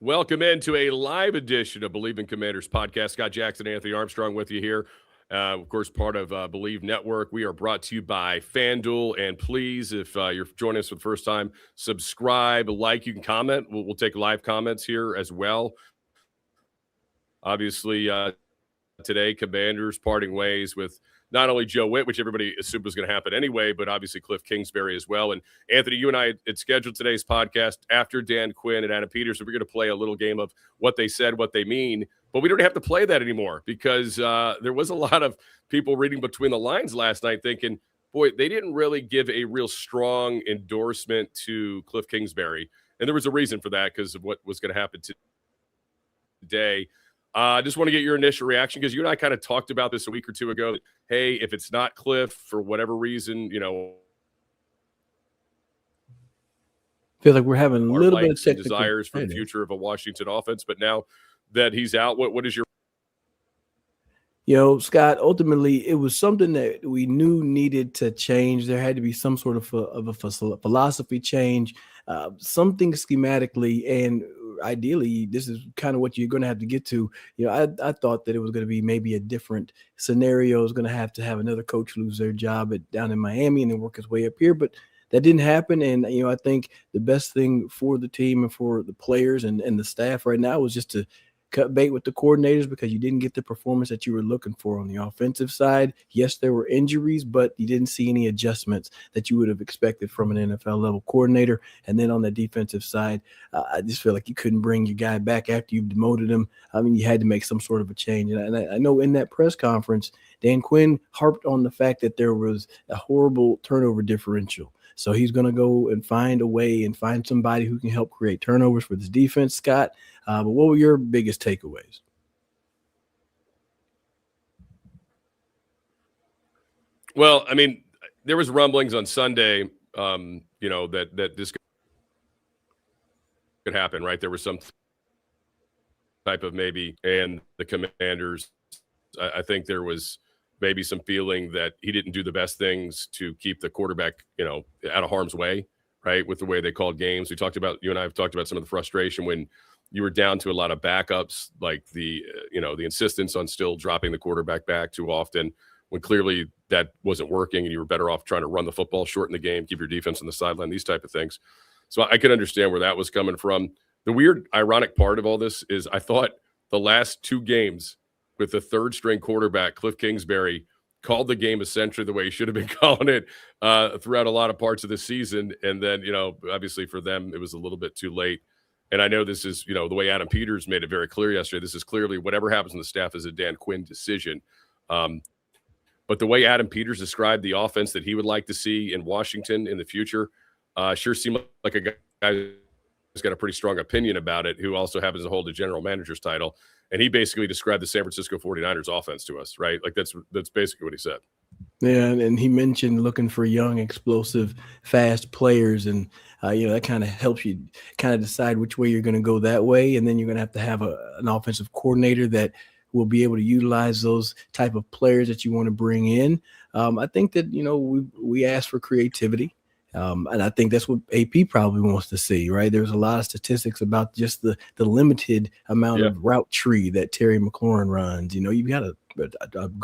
Welcome into a live edition of Believe in Commanders podcast. Scott Jackson, Anthony Armstrong with you here. Of course, part of Believe Network. We are brought to you by FanDuel. And please, if you're joining us for the first time, subscribe, like, you can comment. We'll take live comments here as well. Obviously, today, Commanders parting ways with not only Joe Whitt, which everybody assumed was going to happen anyway, but obviously Kliff Kingsbury as well. And Anthony, you and I had scheduled today's podcast after Dan Quinn and Adam Peters. So we're going to play a little game of what they said, what they mean. But we don't have to play that anymore because there was a lot of people reading between the lines last night thinking, boy, they didn't really give a real strong endorsement to Kliff Kingsbury. And there was a reason for that because of what was going to happen today. I just want to get your initial reaction because you and I kind of talked about this a week or two ago. Hey, if it's not Kliff for whatever reason, feel like we're having a little bit of technical desires for the future of a Washington offense. But now that he's out, what is your? Scott, ultimately, it was something that we knew needed to change. There had to be some sort of a philosophy change, something schematically, and ideally, this is kind of what you're going to have to get to. I thought that it was going to be maybe a different scenario. It was going to have another coach lose their job down in Miami and then work his way up here, but that didn't happen. And, I think the best thing for the team and for the players and the staff right now was just to cut bait with the coordinators because you didn't get the performance that you were looking for on the offensive side. Yes, there were injuries, but you didn't see any adjustments that you would have expected from an NFL level coordinator. And then on the defensive side, I just feel like you couldn't bring your guy back after you've demoted him. I mean, you had to make some sort of a change. And I know in that press conference, Dan Quinn harped on the fact that there was a horrible turnover differential. So he's going to go and find a way and find somebody who can help create turnovers for this defense, Scott. But what were your biggest takeaways? Well, I mean, there was rumblings on Sunday, that this could happen, right? There was some type of maybe, and the Commanders, I think there was maybe some feeling that he didn't do the best things to keep the quarterback, out of harm's way, right? With the way they called games. You and I have talked about some of the frustration when you were down to a lot of backups, like the insistence on still dropping the quarterback back too often when clearly that wasn't working and you were better off trying to run the football, shorten the game, keep your defense on the sideline, these type of things. So I could understand where that was coming from. The weird, ironic part of all this is I thought the last two games with the third string quarterback, Kliff Kingsbury, called the game essentially the way he should have been calling it throughout a lot of parts of the season. And then, obviously for them, it was a little bit too late. And I know this is, the way Adam Peters made it very clear yesterday, this is clearly whatever happens in the staff is a Dan Quinn decision. But the way Adam Peters described the offense that he would like to see in Washington in the future sure seemed like a guy who's got a pretty strong opinion about it, who also happens to hold the general manager's title. And he basically described the San Francisco 49ers offense to us, right? Like that's basically what he said. Yeah, and he mentioned looking for young, explosive, fast players. And, that kind of helps you kind of decide which way you're going to go that way. And then you're going to have an offensive coordinator that will be able to utilize those type of players that you want to bring in. I think that, we asked for creativity. And I think that's what AP probably wants to see, right? There's a lot of statistics about just the limited amount of route tree that Terry McLaurin runs. You've got a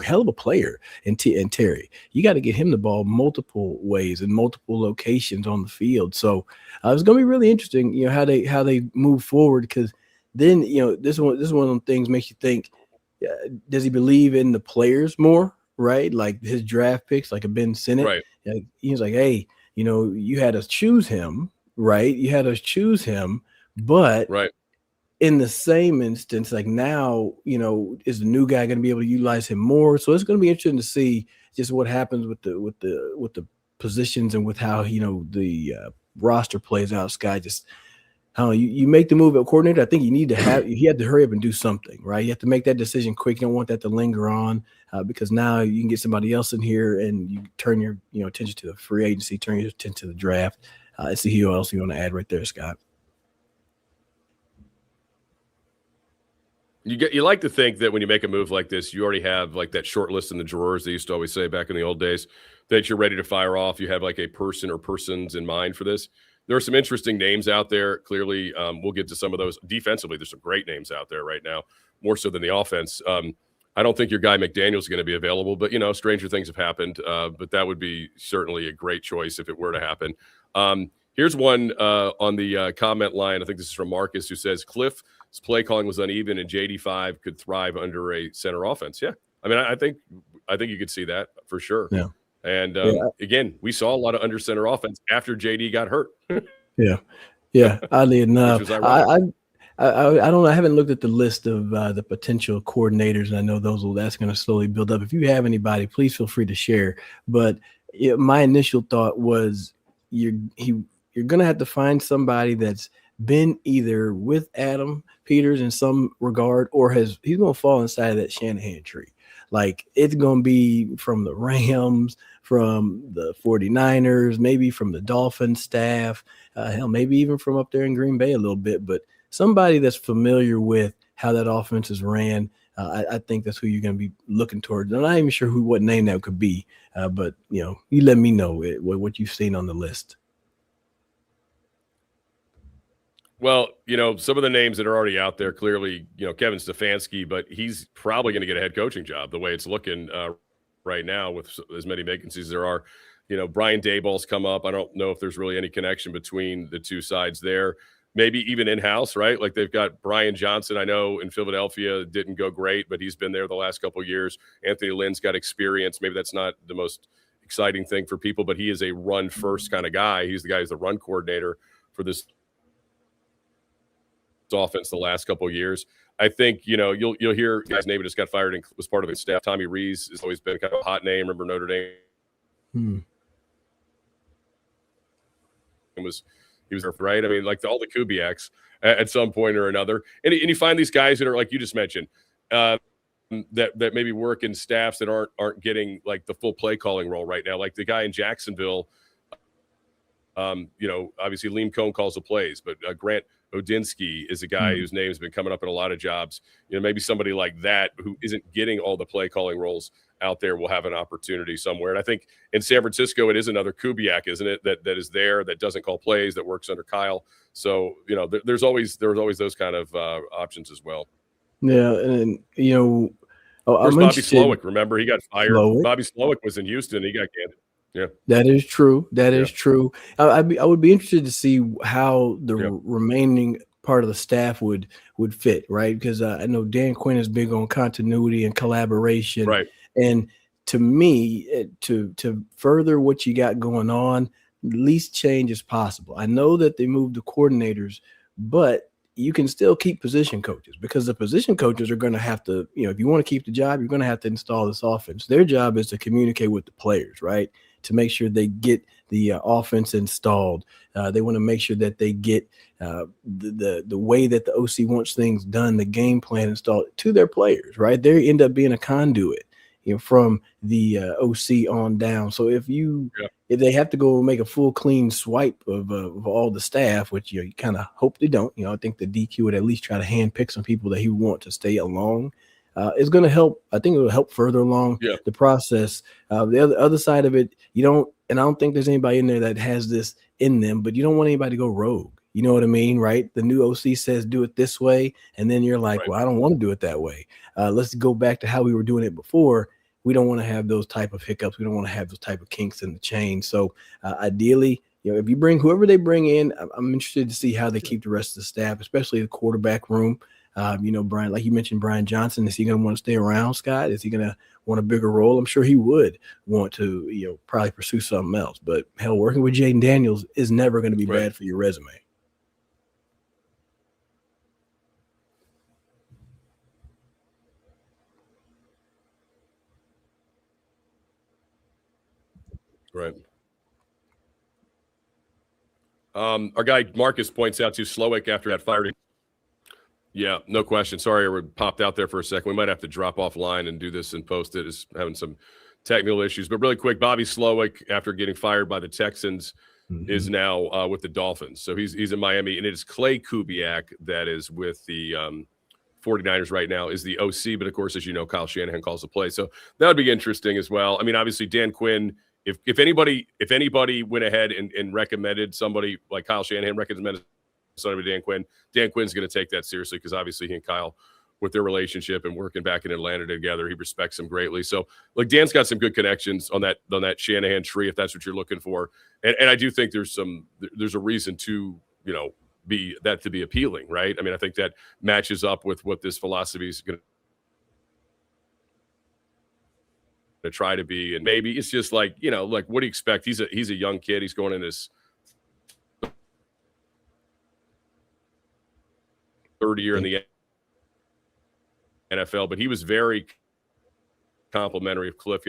hell of a player in Terry. You got to get him the ball multiple ways and multiple locations on the field. So it's going to be really interesting, how they move forward, because then, this is one of the things makes you think, does he believe in the players more, right? Like his draft picks, like a Ben Sinnott. Right. He's like, hey, you had us choose him, right? You had us choose him, but in the same instance, like now, is the new guy going to be able to utilize him more? So it's going to be interesting to see just what happens with the positions and with how the roster plays out. Sky, just how you make the move at coordinator. I think you have to hurry up and do something, right? You have to make that decision quick. You don't want that to linger on because now you can get somebody else in here and you turn your attention to the free agency, turn your attention to the draft. See who else you want to add right there, Scott. You like to think that when you make a move like this, you already have like that short list in the drawers they used to always say back in the old days that you're ready to fire off. You have like a person or persons in mind for this. there are some interesting names out there. Clearly, we'll get to some of those. Defensively, there's some great names out there right now, more so than the offense. I don't think your guy McDaniels is going to be available, but, stranger things have happened. But that would be certainly a great choice if it were to happen. Here's one on the comment line. I think this is from Marcus, who says Kliff's play calling was uneven and JD5 could thrive under a center offense. Yeah. I mean, I think you could see that for sure. Yeah. And again, we saw a lot of under center offense after JD got hurt. Yeah. Oddly enough, I haven't looked at the list of the potential coordinators, and I know that's going to slowly build up. If you have anybody, please feel free to share. But my initial thought was you're going to have to find somebody that's been either with Adam Peters in some regard, or he's going to fall inside of that Shanahan tree. Like, it's going to be from the Rams, from the 49ers, maybe from the Dolphins staff, hell, maybe even from up there in Green Bay a little bit, but somebody that's familiar with how that offense is ran. I think that's who you're going to be looking towards. I'm not even sure what name that could be, but you let me know what you've seen on the list. Well, some of the names that are already out there, clearly, Kevin Stefanski, but he's probably going to get a head coaching job the way it's looking right now with as many vacancies as there are. Brian Daboll's come up. I don't know if there's really any connection between the two sides there. Maybe even in-house, right? Like, they've got Brian Johnson, I know, in Philadelphia, didn't go great, but he's been there the last couple of years. Anthony Lynn's got experience. Maybe that's not the most exciting thing for people, but he is a run-first kind of guy. He's the guy who's the run coordinator for this offense the last couple of years. I think, you'll hear guys' name just got fired and was part of the staff. Tommy Rees has always been kind of a hot name. Remember Notre Dame? He was there, right? I mean, like all the Kubiaks at some point or another. And you find these guys that are, like you just mentioned, that maybe work in staffs that aren't getting like the full play calling role right now. Like the guy in Jacksonville, obviously Liam Cohn calls the plays, but Grant Odinsky is a guy whose name's been coming up in a lot of jobs. Maybe somebody like that who isn't getting all the play calling roles out there will have an opportunity somewhere. And I think in San Francisco, it is another Kubiak, isn't it? That is there, that doesn't call plays, that works under Kyle. So, there's always those kind of options as well. Yeah. And, Bobby Slowick, remember, he got fired. Bobby Slowick was in Houston. He got canned. Yeah, that is true. That is true. I would be interested to see how the remaining part of the staff would fit, right? Because I know Dan Quinn is big on continuity and collaboration, right? And to me, to further what you got going on, least change is possible. I know that they moved the coordinators, but you can still keep position coaches, because the position coaches are going to have to, if you want to keep the job, you're going to have to install this offense. Their job is to communicate with the players, right? To make sure they get the offense installed. They want to make sure that they get the way that the OC wants things done, the game plan installed to their players, right? They end up being a conduit, from the OC on down. So if they have to go make a full clean swipe of all the staff, which you kind of hope they don't, I think the DQ would at least try to handpick some people that he would want to stay along. It's going to help. I think it will help further along the process. The other side of it, and I don't think there's anybody in there that has this in them, but you don't want anybody to go rogue. You know what I mean, right? The new OC says do it this way, and then you're like, well, I don't want to do it that way. Let's go back to how we were doing it before. We don't want to have those type of hiccups. We don't want to have those type of kinks in the chain. So ideally, if you bring whoever they bring in, I'm interested to see how they keep the rest of the staff, especially the quarterback room. Brian, like you mentioned, Brian Johnson, is he going to want to stay around, Scott? Is he going to want a bigger role? I'm sure he would want to, probably pursue something else. But hell, working with Jaden Daniels is never going to be bad for your resume. Right. Our guy Marcus points out to Slowick after that firing. Yeah, no question. Sorry, I popped out there for a second. We might have to drop offline and do this and post it. It's having some technical issues. But really quick, Bobby Slowick, after getting fired by the Texans, is now with the Dolphins. So he's in Miami, and it is Clay Kubiak that is with the 49ers right now, is the OC. But, of course, as you know, Kyle Shanahan calls the play. So that would be interesting as well. I mean, obviously, Dan Quinn if anybody went ahead and recommended somebody like Kyle Shanahan recommended somebody to Dan Quinn's going to take that seriously because obviously he and Kyle, with their relationship and working back in Atlanta together, he respects him greatly. So, like, Dan's got some good connections on that Shanahan tree, if that's what you're looking for. And I do think there's a reason to, be appealing, right? I mean, I think that matches up with what this philosophy is going to try to be. And maybe it's just like, like, what do you expect? He's a young kid. He's going in his third year in the NFL, but he was very complimentary of Kliff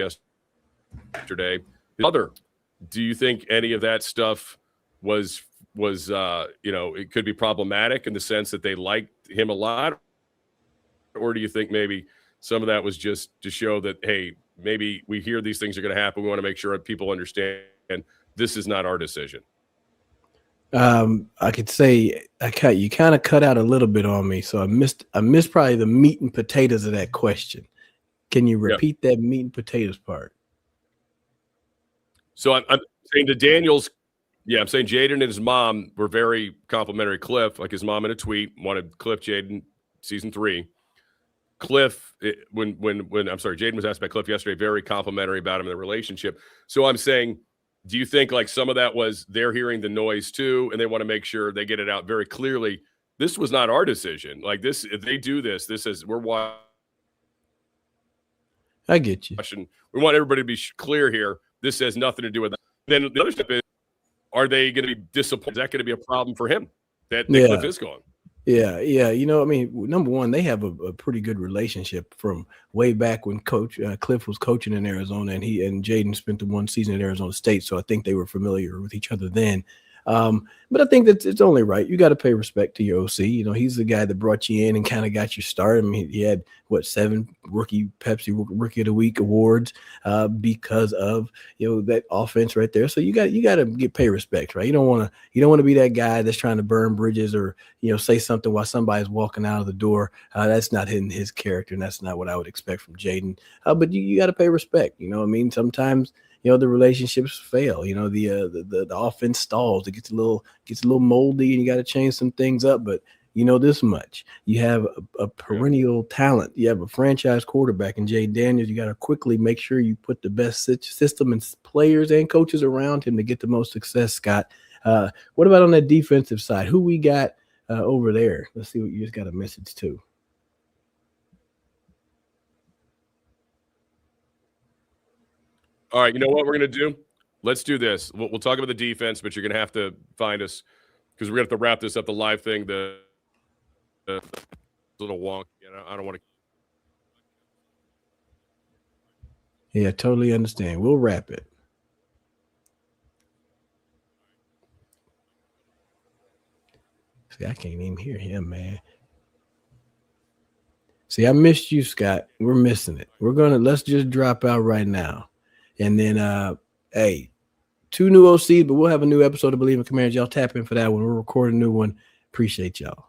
yesterday. Do you think any of that stuff was it could be problematic in the sense that they liked him a lot, or do you think maybe some of that was just to show that, hey, maybe we hear these things are going to happen, we want to make sure people understand this is not our decision? I could say you kind of cut out a little bit on me, so I missed probably the meat and potatoes of that question. Can you repeat that meat and potatoes part? So I'm saying to Daniel's, I'm saying Jaden and his mom were very complimentary. Kliff, like his mom in a tweet, wanted Kliff Jaden season 3. Kliff, Jaden was asked by Kliff yesterday, very complimentary about him and the relationship. So I'm saying, do you think like some of that was they're hearing the noise too, and they want to make sure they get it out very clearly? This was not our decision. Like this, if they do this is we're watching. I get you. We want everybody to be clear here. This has nothing to do with that. Then the other step is, are they going to be disappointed? Is that going to be a problem for him that Kliff is gone? Yeah. I mean, number one, they have a pretty good relationship from way back when Coach Kliff was coaching in Arizona, and he and Jaden spent the one season at Arizona State. So I think they were familiar with each other then. But I think that it's only right. You got to pay respect to your OC. He's the guy that brought you in and kind of got you started. I mean, he had 7 Pepsi Rookie of the Week awards because of that offense right there. So you got to pay respect, right? You don't want to be that guy that's trying to burn bridges or say something while somebody's walking out of the door. That's not in his character, and that's not what I would expect from Jaden. But you got to pay respect. I mean, sometimes the relationships fail. The offense stalls. It gets a little moldy, and you got to change some things up. But this much, you have a perennial talent. You have a franchise quarterback in Jay Daniels. You got to quickly make sure you put the best system and players and coaches around him to get the most success. Scott, what about on that defensive side? Who we got over there? Let's see what you just got a message to. All right, you know what we're going to do? Let's do this. We'll talk about the defense, but you're going to have to find us because we're going to have to wrap this up, the live thing, the little wonk. I don't want to. Yeah, totally understand. We'll wrap it. See, I can't even hear him, man. See, I missed you, Scott. We're missing it. Let's just drop out right now. And then, 2 new OCs, but we'll have a new episode of Believe in Commanders. Y'all tap in for that one. We're recording a new one. Appreciate y'all.